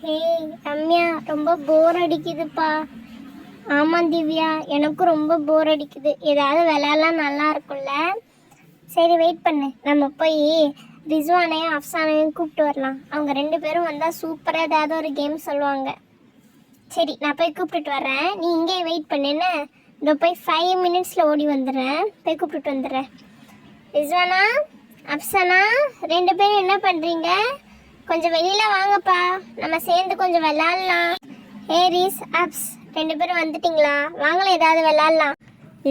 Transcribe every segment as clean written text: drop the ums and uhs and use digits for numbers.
Hey Ramya, ரொம்ப போர் அடிக்குதுப்பா. ஆமாம் திவ்யா, எனக்கும் ரொம்ப போர் அடிக்குது. ஏதாவது விளையாடலாம் நல்லா இருக்கும்ல. சரி வெயிட் பண்ணு, நம்ம போய் ரிஸ்வானையும் அஃப்சானையும் கூப்பிட்டு வரலாம். அவங்க 2 பேரும் வந்தால் சூப்பராக ஏதாவது ஒரு கேம் சொல்லுவாங்க. சரி, நான் போய் கூப்பிட்டுட்டு வரேன். நீ இங்கே வெயிட் பண்ணுன்னு இதோ போய் 5 மினிட்ஸில் ஓடி வந்துடுறேன். போய் கூப்பிட்டுட்டு வந்துடுறேன். ரிஸ்வானா, அஃப்சானா, 2 பேரும் என்ன பண்ணுறீங்க? கொஞ்சம் வெளியில வாங்கப்பா, நம்ம சேர்ந்து கொஞ்சம் விளையாடலாம். ரீஸ், அப்ஸ் 2 பேரும் வந்துட்டீங்களா? வாங்கலாம், ஏதாவது விளையாடலாம்.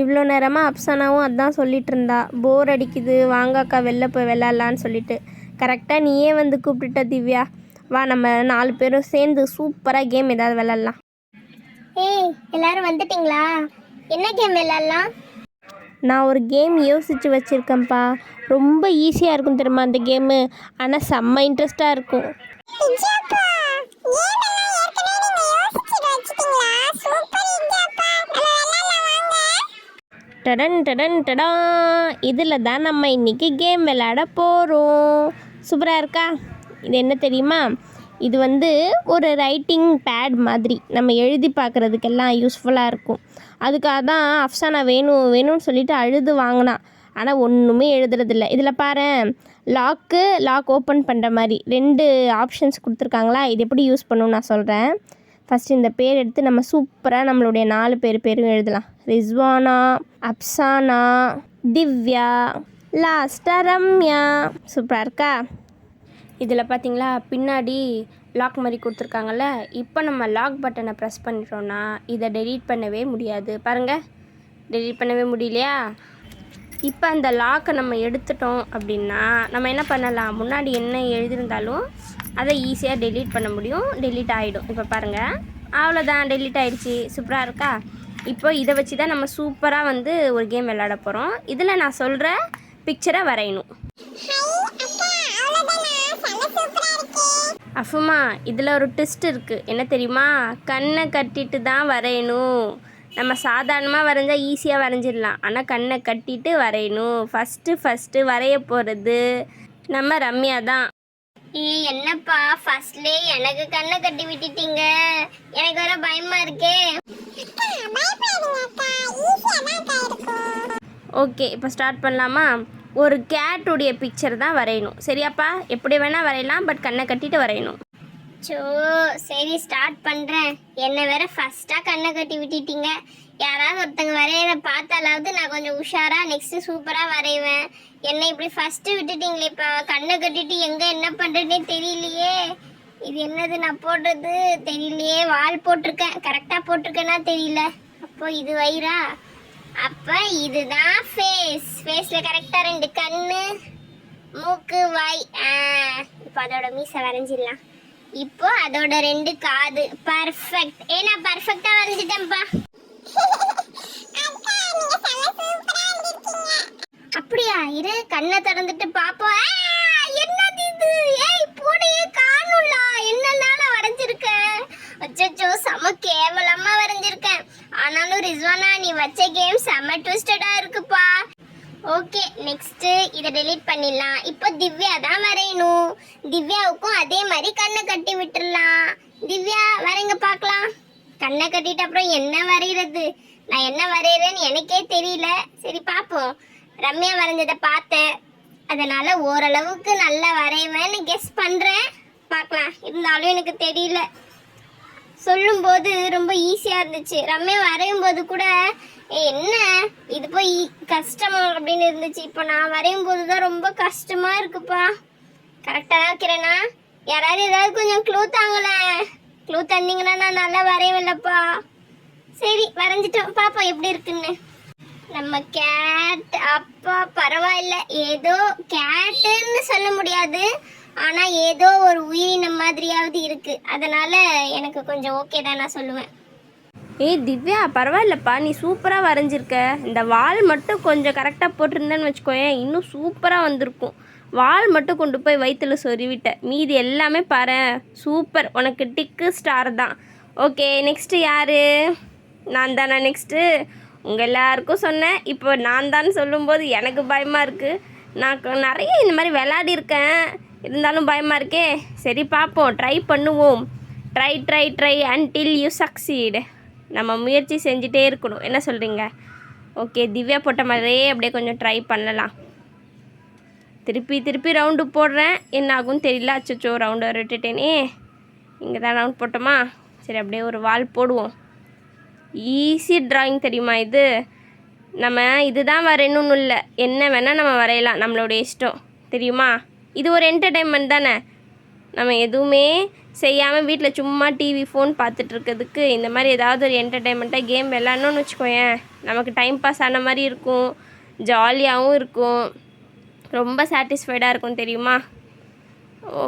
இவ்வளோ நேரமாக அப்சானாவும் அதான் சொல்லிட்டு இருந்தா, போர் அடிக்குது, வாங்காக்கா வெளில போய் விளையாடலான்னு சொல்லிட்டு. கரெக்டாக நீயே வந்து கூப்பிட்டுட்ட திவ்யா. வா, நம்ம 4 பேரும் சேர்ந்து சூப்பராக கேம் ஏதாவது விளையாடலாம். எல்லாரும் வந்துட்டீங்களா? என்ன கேம் விளையாடலாம்? நான் ஒரு கேம் யோசித்து வச்சுருக்கேன்ப்பா. ரொம்ப ஈஸியாக இருக்கும் தெரியுமா அந்த கேமு, ஆனால் செம்ம இன்ட்ரெஸ்டாக இருக்கும். டடன் டடன் டடா, இதில் தான் நம்ம இன்றைக்கி கேம் விளையாட போகிறோம். சூப்பராக இருக்கா? இது என்ன தெரியுமா? இது வந்து ஒரு ரைட்டிங் பேட் மாதிரி, நம்ம எழுதி பார்க்குறதுக்கெல்லாம் யூஸ்ஃபுல்லாக இருக்கும். அதுக்காக தான் அஃப்சானா வேணும்னு சொல்லிட்டு அழுது வாங்கினான். ஆனால் ஒன்றுமே எழுதுறதில்ல. இதில் பாரு, லாக் ஓப்பன் பண்ணுற மாதிரி 2 ஆப்ஷன்ஸ் கொடுத்துருக்காங்களா. இது எப்படி யூஸ் பண்ணணும்னு நான் சொல்கிறேன். ஃபஸ்ட்டு இந்த பேர் எடுத்து நம்ம சூப்பராக நம்மளுடைய 4 பேரும் எழுதலாம். ரிஸ்வானா, அப்சானா, திவ்யா, லாஸ்ட்டாக ரம்யா. சூப்பராக இருக்கா? இதில் பார்த்தீங்களா, பின்னாடி லாக் மாதிரி கொடுத்துருக்காங்கல்ல. இப்போ நம்ம லாக் பட்டனை ப்ரெஸ் பண்ணிட்டோன்னா இதை டெலீட் பண்ணவே முடியாது. பாருங்கள், டெலீட் பண்ணவே முடியலையா? இப்போ அந்த லாக்கை நம்ம எடுத்துட்டோம் அப்படின்னா நம்ம என்ன பண்ணலாம், முன்னாடி என்ன எழுதியிருந்தாலும் அதை ஈஸியாக டெலீட் பண்ண முடியும். டெலீட் ஆகிடும். இப்போ பாருங்கள், அவ்வளோதான், டெலீட் ஆகிடுச்சி. சூப்பராக இருக்கா? இப்போ இதை வச்சு தான் நம்ம சூப்பராக வந்து ஒரு கேம் விளையாட போகிறோம். இதில் நான் சொல்கிற பிக்சரை வரையணும். அஃபுமா, இதில் ஒரு ட்விஸ்ட் இருக்குது. என்ன தெரியுமா? கண்ணை கட்டிட்டு தான் வரையணும். நம்ம சாதாரணமாக வரைஞ்சால் ஈஸியாக வரைஞ்சிடலாம், ஆனால் கண்ணை கட்டிட்டு வரையணும். ஃபஸ்ட்டு வரைய போகிறது நம்ம ரம்யா தான். என்னப்பா ஃபர்ஸ்ட்லேயே எனக்கு கண்ணை கட்டி விட்டுட்டீங்க? எனக்கு வர பயமாக இருக்கே. ஓகே, இப்போ ஸ்டார்ட் பண்ணலாமா? ஒரு கேட்டுடைய பிக்சர் தான் வரையணும். சரியாப்பா? எப்படி வேணால் வரையலாம், பட் கண்ணை கட்டிட்டு வரையணும். சரி, ஸ்டார்ட் பண்ணுறேன். என்னை வேற ஃபஸ்ட்டாக கண்ணை கட்டி விட்டுட்டீங்க. யாராவது ஒருத்தங்க வரையிற பார்த்தாலாவது நான் கொஞ்சம் உஷாராக நெக்ஸ்ட்டு சூப்பராக வரைவேன். என்னை இப்படி ஃபஸ்ட்டு விட்டுட்டீங்களே. இப்போ கண்ணை கட்டிட்டு எங்கே என்ன பண்ணுறதுனே தெரியலையே. இது என்னது நான் போடுறது தெரியலையே. வால் போட்டிருக்கேன், கரெக்டாக போட்டிருக்கேன்னா தெரியல. அப்போ இது வயிறா? அப்போ இதுதான் ஃபேஸில் கரெக்டாக 2 கண்ணு, மூக்கு, வாய். இப்போ அதோட மீசை வரைஞ்சிடலாம். இப்போ அதோட 2 காது. பர்ஃபெக்ட். நான் பர்ஃபெக்டா வரைஞ்சிட்டேன்ப்பா. அப்படியா? இரு, கண்ணை திறந்துட்டு பாப்போம். என்னது இது? பூனையே காணும்ல. என்னன்னால வரைஞ்சிருக்கேன்? அச்சச்சோ, செம கேவலமா வரைஞ்சிருக்கேன். ஆனாலும் ரிஸ்வானா, நீ வச்ச கேம் செம ட்விஸ்டடா இருக்குப்பா. ஓகே, நெக்ஸ்ட்டு இதை டெலீட் பண்ணிடலாம். இப்போ திவ்யா தான் வரையணும். திவ்யாவுக்கும் அதே மாதிரி கண்ணை கட்டி விட்டுடலாம். திவ்யா வரைங்க பார்க்கலாம். கண்ணை கட்டிட்டு அப்புறம் என்ன வரைகிறது? நான் என்ன வரைகிறேன்னு எனக்கே தெரியல. சரி பார்ப்போம். ரம்யா வரைஞ்சதை பார்த்தேன், அதனால் ஓரளவுக்கு நல்லா வரைவேன்னு கெஸ் பண்ணுறேன். பார்க்கலாம். இருந்தாலும் எனக்கு தெரியல. சொல்லும்போது ரொம்ப ஈஸியாக இருந்துச்சு. ரம்யா வரையும் போது கூட என்ன இது போய் கஷ்டமா அப்படின்னு இருந்துச்சு. இப்போ நான் வரையும் போது தான் ரொம்ப கஷ்டமாக இருக்குப்பா. கரெக்டாக தான் இருக்கிறேன்னா? யாராவது ஏதாவது கொஞ்சம் க்ளூ தாங்களேன். க்ளூ தந்தீங்கன்னா நான் நல்லா வரையவில்லப்பா. சரி, வரைஞ்சிட்டோம். பார்ப்போம் எப்படி இருக்குன்னு. நம்ம கேட். அப்பா பரவாயில்ல, ஏதோ கேட்டுன்னு சொல்ல முடியாது, ஆனால் ஏதோ ஒரு உயிரினம் மாதிரியாவது இருக்குது. அதனால் எனக்கு கொஞ்சம் ஓகே தான் நான் சொல்லுவேன். திவ்யா, பரவாயில்லப்பா, நீ சூப்பராக வரைஞ்சிருக்க. இந்த வால் மட்டும் கொஞ்சம் கரெக்டாக போட்டிருந்தேன்னு வச்சுக்கோயேன், இன்னும் சூப்பராக வந்திருக்கும். வால் மட்டும் கொண்டு போய் வயிற்றுல சொருவிட்ட. மீதி எல்லாமே பாரு, சூப்பர். உனக்கு டிக்கு ஸ்டார் தான். ஓகே, நெக்ஸ்ட்டு யார்? நான் தானே நெக்ஸ்ட்டு? உங்கள் எல்லாருக்கும் சொன்னேன், இப்போ நான் தான் சொல்லும்போது எனக்கு பயமாக இருக்குது. நான் நிறைய இந்த மாதிரி விளையாடிருக்கேன், இருந்தாலும் பயமாக இருக்கே. சரி பார்ப்போம், ட்ரை பண்ணுவோம். Try until you succeed. நம்ம முயற்சி செஞ்சுட்டே இருக்கணும். என்ன சொல்கிறீங்க? ஓகே, திவ்யா போட்ட மாதிரியே அப்படியே கொஞ்சம் ட்ரை பண்ணலாம். திருப்பி ரவுண்டு போடுறேன், என்ன ஆகும்னு தெரியல. அச்சோ, ரவுண்டு விட்டுட்டேனே. இங்கே தான் ரவுண்ட் போட்டோமா? சரி, அப்படியே ஒரு வால் போடுவோம். ஈஸி ட்ராயிங் தெரியுமா இது? நம்ம இதுதான் வரையணும்னு இல்லை, என்ன வேணால் நம்ம வரையலாம், நம்மளுடைய இஷ்டம் தெரியுமா? இது ஒரு என்டர்டெயின்மெண்ட் தானே. நம்ம எதுவுமே செய்யாமல் வீட்டில் சும்மா டிவி ஃபோன் பார்த்துட்ருக்கிறதுக்கு இந்த மாதிரி ஏதாவது ஒரு என்டர்டெயின்மெண்ட்டாக கேம் விளாட்ணுன்னு வச்சுக்கோயேன், நமக்கு டைம் பாஸ் ஆன மாதிரி இருக்கும், ஜாலியாகவும் இருக்கும், ரொம்ப சாட்டிஸ்ஃபைடாக இருக்கும் தெரியுமா?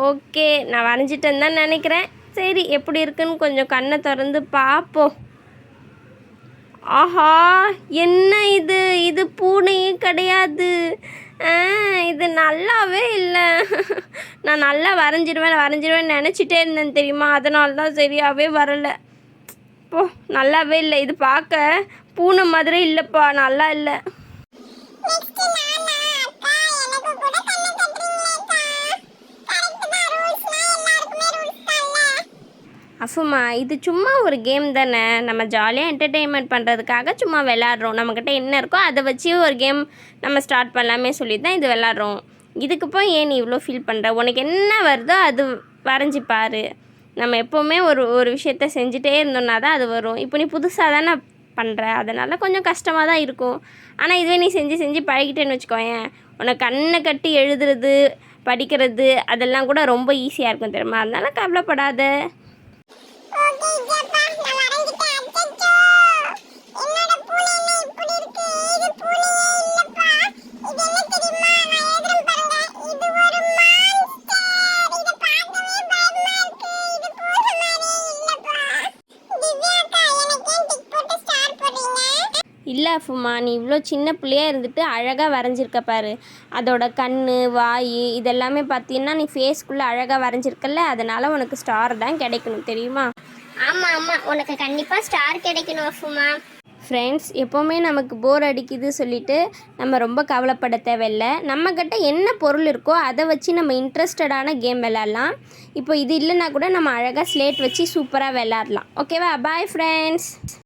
ஓகே, நான் வரைஞ்சிட்டேன்னு தான் நினைக்கிறேன். சரி, எப்படி இருக்குன்னு கொஞ்சம் கண்ணை திறந்து பார்ப்போம். ஆஹா, என்ன இது பூனையே கிடையாது. இது நல்லாவே இல்லை. நான் நல்லா வரைஞ்சிருவேன் நினச்சிட்டே இருந்தேன் தெரியுமா? அதனால தான் சரியாகவே வரலை. நல்லாவே இல்லை. இது பார்க்க பூனை மாதிரி இல்லைப்பா, நல்லா இல்லை. அஃபுமா, இது சும்மா ஒரு கேம் தானே, நம்ம ஜாலியாக என்டர்டெயின்மெண்ட் பண்ணுறதுக்காக சும்மா விளாட்றோம். நம்மக்கிட்ட என்ன இருக்கோ அதை வச்சு ஒரு கேம் நம்ம ஸ்டார்ட் பண்ணலாமே சொல்லி தான் இது விளாட்றோம். இதுக்கு போய் ஏன் நீ இவ்வளோ ஃபீல் பண்ணுற? உனக்கு என்ன வருதோ அது வரைஞ்சி பாரு. நம்ம எப்போவுமே ஒரு விஷயத்த செஞ்சுட்டே இருந்தோம்னா தான் அது வரும். இப்போ நீ புதுசாக தானே பண்ணுற, அதனால் கொஞ்சம் கஷ்டமாக தான் இருக்கும். ஆனால் இதுவே நீ செஞ்சு பழகிட்டேன்னு வச்சுக்கோயேன், உனக்கு கண்ணை கட்டி எழுதுறது, படிக்கிறது அதெல்லாம் கூட ரொம்ப ஈஸியாக இருக்கும் தெரியுமா? அதனால் கவலைப்படாத. இல்லை அஃபுமா, நீ இவ்வளோ சின்ன பிள்ளையாக இருந்துட்டு அழகாக வரைஞ்சிருக்க பாரு. அதோட கண், வாய் இதெல்லாமே பார்த்தீங்கன்னா நீ ஃபேஸ்க்குள்ளே அழகாக வரைஞ்சிருக்கல, அதனால் உனக்கு ஸ்டார் தான் கிடைக்கணும் தெரியுமா? ஆமாம், உனக்கு கண்டிப்பாக ஸ்டார் கிடைக்கணும் அஃபுமா. ஃப்ரெண்ட்ஸ், எப்போவுமே நமக்கு போர் அடிக்குது சொல்லிவிட்டு நம்ம ரொம்ப கவலைப்பட தேவையில்லை. நம்மக்கிட்ட என்ன பொருள் இருக்கோ அதை வச்சு நம்ம இன்ட்ரெஸ்டடான கேம் விளாட்லாம். இப்போ இது இல்லைன்னா கூட நம்ம அழகாக ஸ்லேட் வச்சு சூப்பராக விளாட்லாம். ஓகேவா? Bye friends.